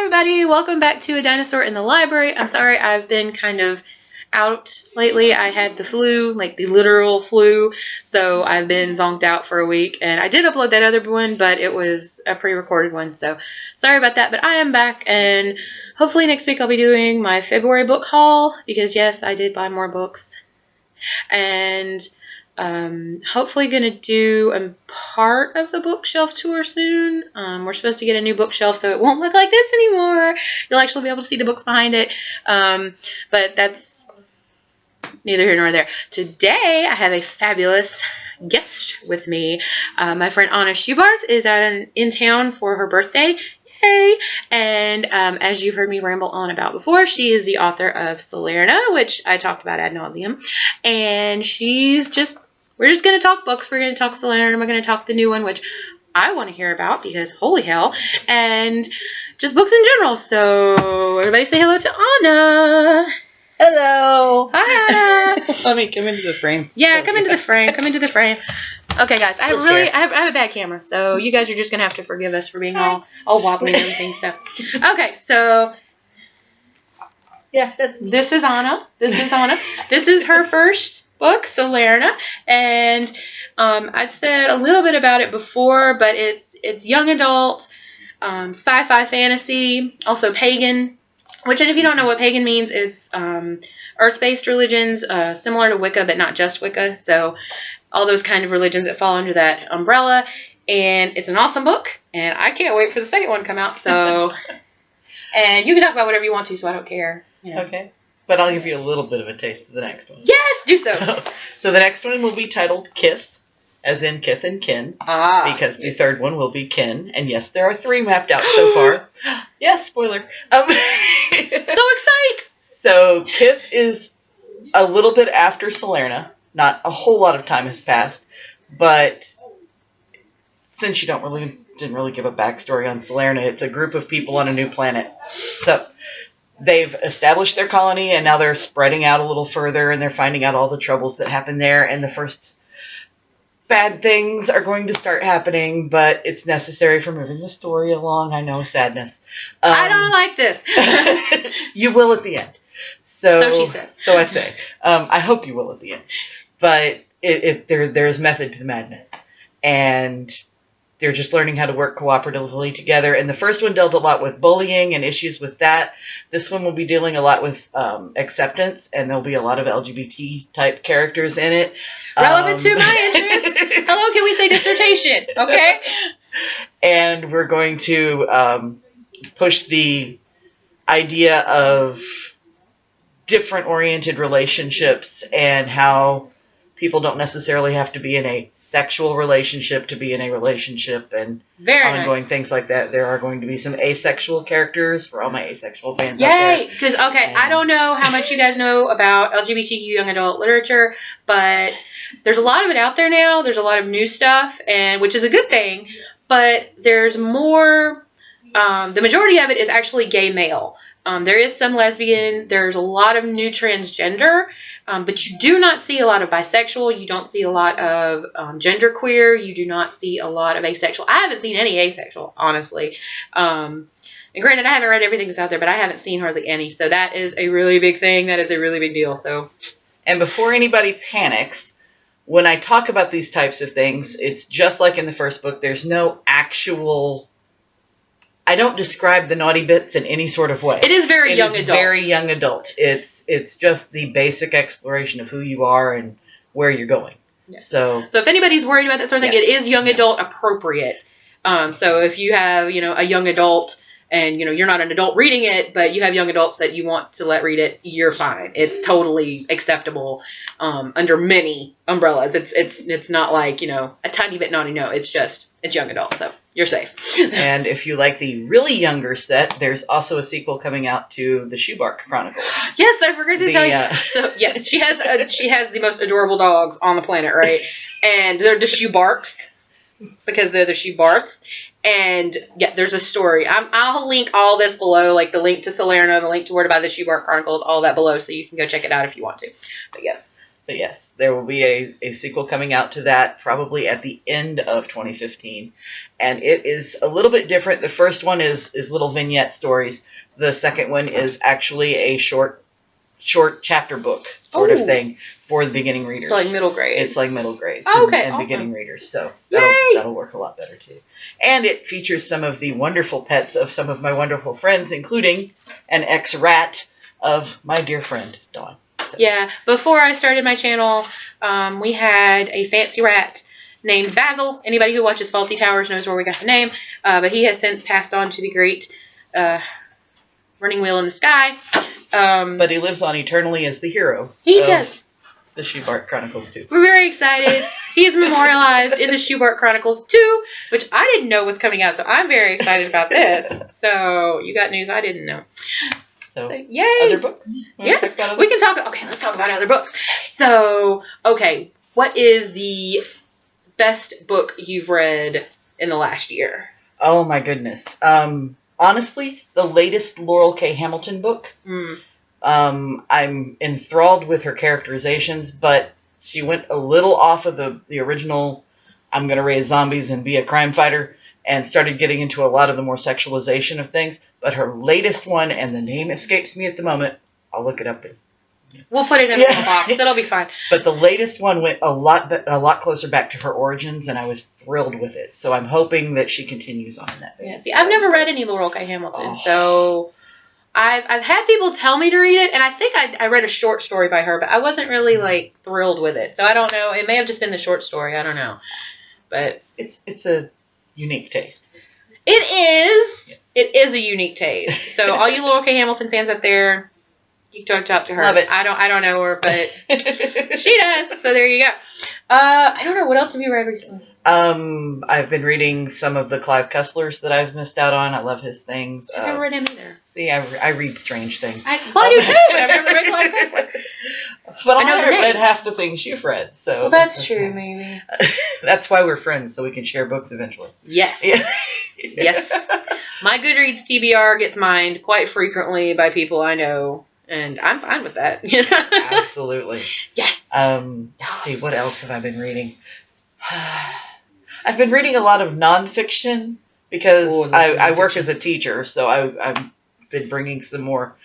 everybody, welcome back to A Dinosaur in the Library. I'm sorry I've been kind of out lately. I had the flu, like the literal flu, so I've been zonked out for a week, and I did upload that other one, but it was a pre-recorded one, so sorry about that, but I am back, and hopefully next week I'll be doing my February book haul, because yes, I did buy more books, and hopefully gonna do a part of the bookshelf tour soon. We're supposed to get a new bookshelf, so it won't look like this anymore. You'll actually be able to see the books behind it. But that's neither here nor there. Today, I have a fabulous guest with me. My friend Anna Schubarth is in town for her birthday. Yay! And as you've heard me ramble on about before, she is the author of Salerna, which I talked about ad nauseum. And we're just going to talk books. We're going to talk Salerna. We're going to talk the new one, which I want to hear about because holy hell. And just books in general. So everybody say hello to Anna. Hello. Hi. Let me come into the frame. Yeah, come into the frame. Come into the frame. Okay, guys, I have a bad camera, so you guys are just going to have to forgive us for being all wobbly and everything. So, okay, so yeah, that's me. This is Anna. This is her first book, Salerna, and I said a little bit about it before, but it's young adult, sci-fi fantasy, also pagan. Which, and if you don't know what pagan means, it's earth-based religions, similar to Wicca, but not just Wicca. So all those kind of religions that fall under that umbrella. And it's an awesome book, and I can't wait for the second one to come out. So, and you can talk about whatever you want to, so I don't care. You know. Okay. But I'll give you a little bit of a taste of the next one. Yes, do so. So the next one will be titled Kith, as in kith and kin, because the third one will be kin. And yes, there are 3 mapped out so far. Yes, spoiler. So excited! So Kith is a little bit after Salerna. Not a whole lot of time has passed, but since you didn't really give a backstory on Salerna, it's a group of people on a new planet. So they've established their colony, and now they're spreading out a little further, and they're finding out all the troubles that happen there, and the first bad things are going to start happening, but it's necessary for moving the story along. I know, sadness. I don't like this. You will at the end. So she says. So I say. I hope you will at the end. But there's method to the madness. And they're just learning how to work cooperatively together. And the first one dealt a lot with bullying and issues with that. This one will be dealing a lot with acceptance, and there'll be a lot of LGBT type characters in it. Relevant to my interest. Hello, can we say dissertation? Okay. And we're going to push the idea of different oriented relationships and how people don't necessarily have to be in a sexual relationship to be in a relationship, and ongoing things like that. There are going to be some asexual characters for all my asexual fans out there. Yay! Because, I don't know how much you guys know about LGBTQ young adult literature, but there's a lot of it out there now. There's a lot of new stuff, and which is a good thing, but there's more. The majority of it is actually gay male. There is some lesbian. There's a lot of new transgender. But you do not see a lot of bisexual. You don't see a lot of genderqueer. You do not see a lot of asexual. I haven't seen any asexual, honestly. And granted, I haven't read everything that's out there, but I haven't seen hardly any. So that is a really big thing. That is a really big deal. So, and before anybody panics, when I talk about these types of things, it's just like in the first book. There's no actual... I don't describe the naughty bits in any sort of way. It is very young adult. Very young adult. It's just the basic exploration of who you are and where you're going. Yeah. So if anybody's worried about that sort of thing, it is young adult appropriate. So if you have, a young adult and, you're not an adult reading it, but you have young adults that you want to let read it, you're fine. It's totally acceptable under many umbrellas. It's not like, a tiny bit naughty. No, it's young adult. So you're safe. And if you like the really younger set, there's also a sequel coming out to the Schubarth Chronicles. Yes, I forgot to tell you. So yes, she has the most adorable dogs on the planet, right? And they're the Schubarths because they're the Schubarths. And yeah, there's a story. I'll link all this below, like the link to Salerna, the link to where to buy the Schubarth Chronicles, all that below, so you can go check it out if you want to. But yes. But yes, there will be a sequel coming out to that probably at the end of 2015. And it is a little bit different. The first one is little vignette stories. The second one is actually a short chapter book sort of thing for the beginning readers. So like middle grade. It's like middle grades okay, and awesome. beginning readers. So Yay! that'll work a lot better too. And it features some of the wonderful pets of some of my wonderful friends, including an ex-rat of my dear friend Dawn. So. Yeah, before I started my channel, we had a fancy rat named Basil. Anybody who watches Faulty Towers knows where we got the name, but he has since passed on to the great running wheel in the sky. But he lives on eternally as the hero. He does. The Schubarth Chronicles 2. We're very excited. He is memorialized in the Schubarth Chronicles 2, which I didn't know was coming out, so I'm very excited about this. So you got news I didn't know. So, yay! Other books? Yes, we can talk. Okay, let's talk about other books. So, okay, what is the best book you've read in the last year? Oh my goodness. Honestly, the latest Laurel K. Hamilton book. I'm enthralled with her characterizations, but she went a little off of the original I'm going to raise zombies and be a crime fighter, and started getting into a lot of the more sexualization of things. But her latest one, and the name escapes me at the moment, I'll look it up. We'll put it in a little box. It'll be fine. But the latest one went a lot closer back to her origins, and I was thrilled with it. So I'm hoping that she continues on in that vein. Yeah, see, I've never read any Laurel K. Hamilton, so I've had people tell me to read it, and I think I read a short story by her, but I wasn't really like thrilled with it. So I don't know. It may have just been the short story. I don't know. But it's a unique taste. It is. Yes. It is a unique taste. So all you Laurel K. Hamilton fans out there, you can talk to her. Love it. I don't know her, but she does. So there you go. I don't know. What else have you read recently? I've been reading some of the Clive Cusslers that I've missed out on. I love his things. I've never read him either. See, I read strange things. I do too, but I've never read Clive Cussler. But I haven't read half the things you've read. So well, that's true, maybe. That's why we're friends, so we can share books eventually. Yes. Yeah. Yes. My Goodreads TBR gets mined quite frequently by people I know, and I'm fine with that. You know? Absolutely. Yes. Let's see, what else have I been reading? I've been reading a lot of nonfiction because I work as a teacher, so I've been bringing some more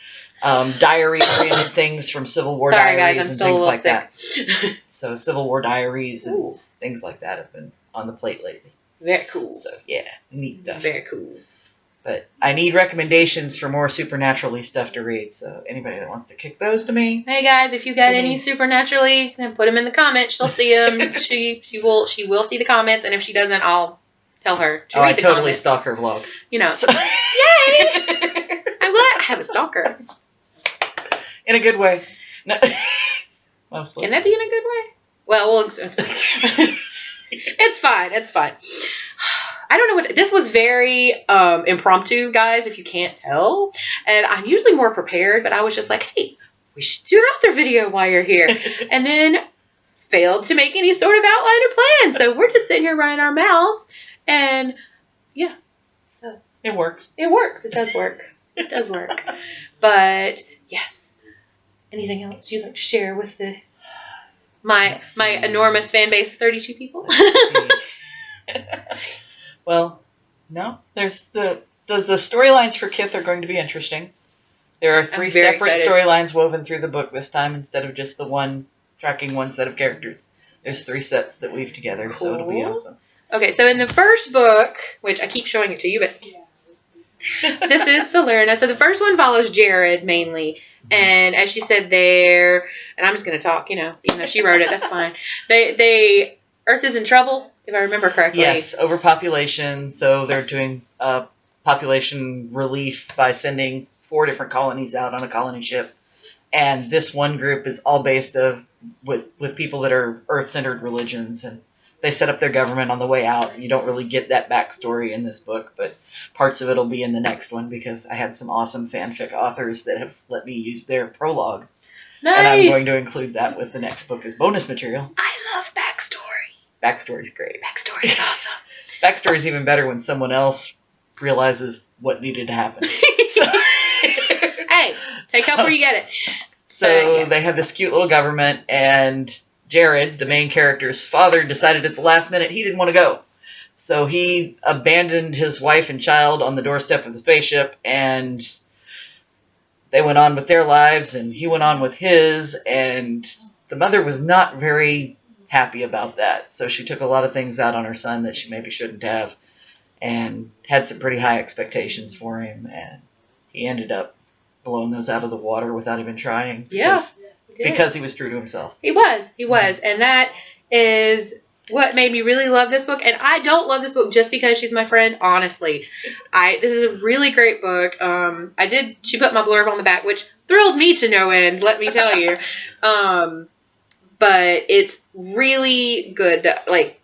diary-oriented things from Civil War diaries and things like that. So Civil War diaries and things like that have been on the plate lately. Very cool. So yeah, neat stuff. Very cool. But I need recommendations for more supernaturally stuff to read. So anybody that wants to kick those to me. Hey guys, if you got any supernaturally, then put them in the comments. She'll see them. she will see the comments, and if she doesn't, I'll tell her to read the totally comments. stalk her vlog. You know. So. Yay! I'm glad I have a stalker. In a good way. No. Mostly. Can that be in a good way? Well, it's fine. It's fine. It's fine. I don't know what this was very impromptu, guys, if you can't tell. And I'm usually more prepared, but I was just like, hey, we should do another video while you're here. And then failed to make any sort of outline or plan. So we're just sitting here running our mouths. And yeah. So it works. It works. It does work. It does work. But yes. Anything else you'd like to share with my enormous fan base of 32 people? Well, no. There's the storylines for Kith are going to be interesting. There are 3 separate storylines woven through the book this time instead of just the one tracking one set of characters. There's 3 sets that weave together, cool. So it'll be awesome. Okay, so in the first book, which I keep showing it to you, but this is Salerna. So the first one follows Jared mainly. And as she said there, and I'm just going to talk, even though she wrote it, that's fine. Earth is in trouble, if I remember correctly. Yes, overpopulation. So they're doing population relief by sending 4 different colonies out on a colony ship. And this one group is all based with people that are Earth-centered religions, and they set up their government on the way out. You don't really get that backstory in this book, but parts of it will be in the next one because I had some awesome fanfic authors that have let me use their prologue. Nice. And I'm going to include that with the next book as bonus material. I love backstory. Backstory's great. Backstory is awesome. Backstory's even better when someone else realizes what needed to happen. Hey, take up where you get it. So yes. they have this cute little government, and Jared, the main character's father, decided at the last minute he didn't want to go. So he abandoned his wife and child on the doorstep of the spaceship, and they went on with their lives, and he went on with his, and the mother was not very happy about that. So she took a lot of things out on her son that she maybe shouldn't have, and had some pretty high expectations for him, and he ended up blowing those out of the water without even trying. Yeah. Because he was true to himself. He was. And that is what made me really love this book. And I don't love this book just because she's my friend, honestly. This is a really great book. She put my blurb on the back, which thrilled me to no end, let me tell you. But it's really good. Like,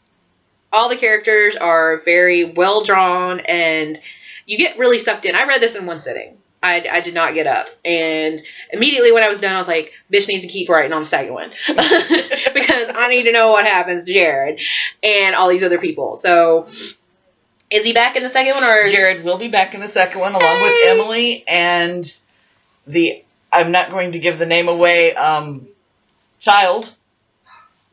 all the characters are very well drawn, and you get really sucked in. I read this in one sitting. I did not get up. And immediately when I was done, I was like, bitch needs to keep writing on the second one. Because I need to know what happens to Jared and all these other people. So, is he back in the second one? Or Jared will be back in the second one, along with Emily and I'm not going to give the name away, child.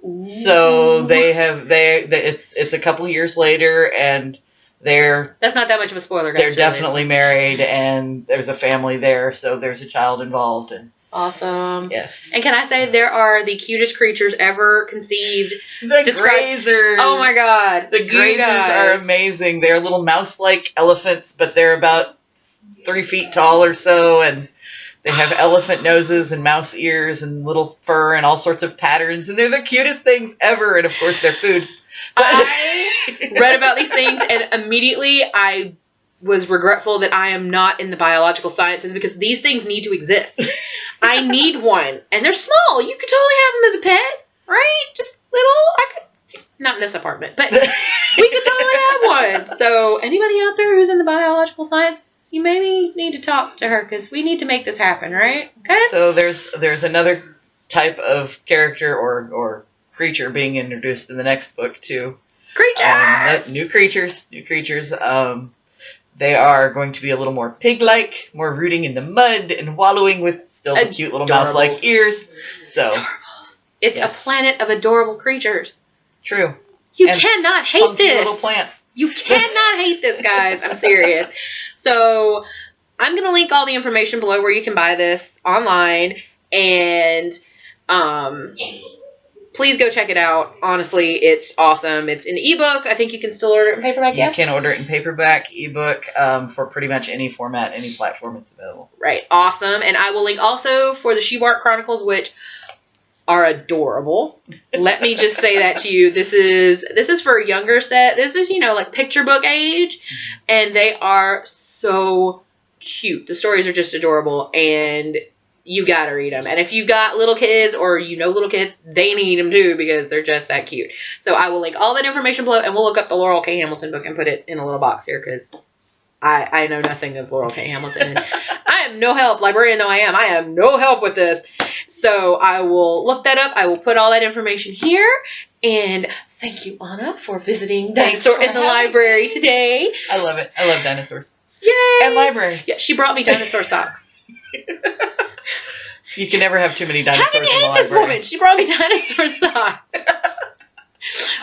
So it's a couple years later, and that's not that much of a spoiler, guys. They're definitely married, and there's a family there, so there's a child involved. And awesome. Yes. And can I say there are the cutest creatures ever conceived? The grazers. Oh my god. The grazers are amazing. They're little mouse-like elephants, but they're about 3 feet tall or so, and they have elephant noses and mouse ears and little fur and all sorts of patterns, and they're the cutest things ever, and of course they're food. I read about these things, and immediately I was regretful that I am not in the biological sciences, because these things need to exist. I need one. And they're small. You could totally have them as a pet, right? Just little. Not in this apartment, but we could totally have one. So anybody out there who's in the biological science, you maybe need to talk to her, because we need to make this happen, right? Okay? So there's another type of character or creature being introduced in the next book too. Creatures! New creatures. They are going to be a little more pig-like, more rooting in the mud and wallowing with still the cute little mouse-like ears. So it's a planet of adorable creatures. True. You cannot hate this. Little plants. You cannot hate this, guys. I'm serious. So I'm going to link all the information below where you can buy this online, and please go check it out. Honestly, it's awesome. It's an ebook. I think you can still order it in paperback, yes? You can order it in paperback, ebook, for pretty much any format, any platform it's available. Right. Awesome. And I will link also for the Schubarth Chronicles, which are adorable. Let me just say that to you. This is for a younger set. This is, like picture book age, and they are so cute. The stories are just adorable, and you gotta read them. And if you've got little kids, or little kids, they need them too, because they're just that cute. So I will link all that information below, and we'll look up the Laurel K. Hamilton book and put it in a little box here, because I know nothing of Laurel K. Hamilton. And I am no help, librarian though I am no help with this. So I will look that up. I will put all that information here. And thank you, Anna, for visiting Dinosaur in the library today. I love it. I love dinosaurs. Yay! And libraries. Yeah, she brought me dinosaur socks. You can never have too many dinosaurs in the library. How can you hate this woman? She brought me dinosaur socks.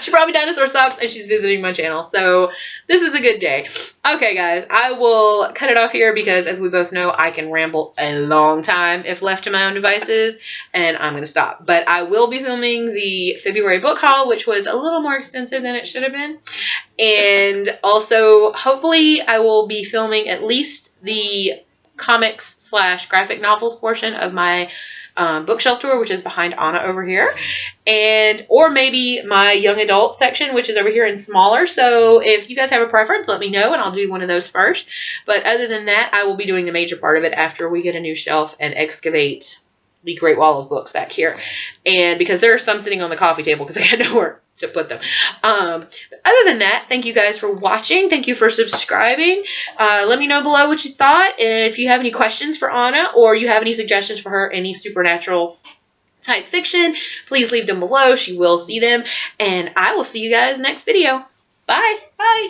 She brought me dinosaur socks, and she's visiting my channel. So this is a good day. Okay, guys, I will cut it off here, because as we both know, I can ramble a long time if left to my own devices, and I'm going to stop. But I will be filming the February book haul, which was a little more extensive than it should have been. And also, hopefully, I will be filming at least the comics/graphic novels portion of my bookshelf tour, which is behind Anna over here, or maybe my young adult section, which is over here in smaller. So if you guys have a preference, let me know, and I'll do one of those first. But other than that, I will be doing the major part of it after we get a new shelf and excavate the Great Wall of Books back here. And because there are some sitting on the coffee table, because I had nowhere to put them. Other than that, thank you guys for watching. Thank you for subscribing. Let me know below what you thought. And if you have any questions for Anna, or you have any suggestions for her, any supernatural type fiction, please leave them below. She will see them. And I will see you guys next video. Bye. Bye.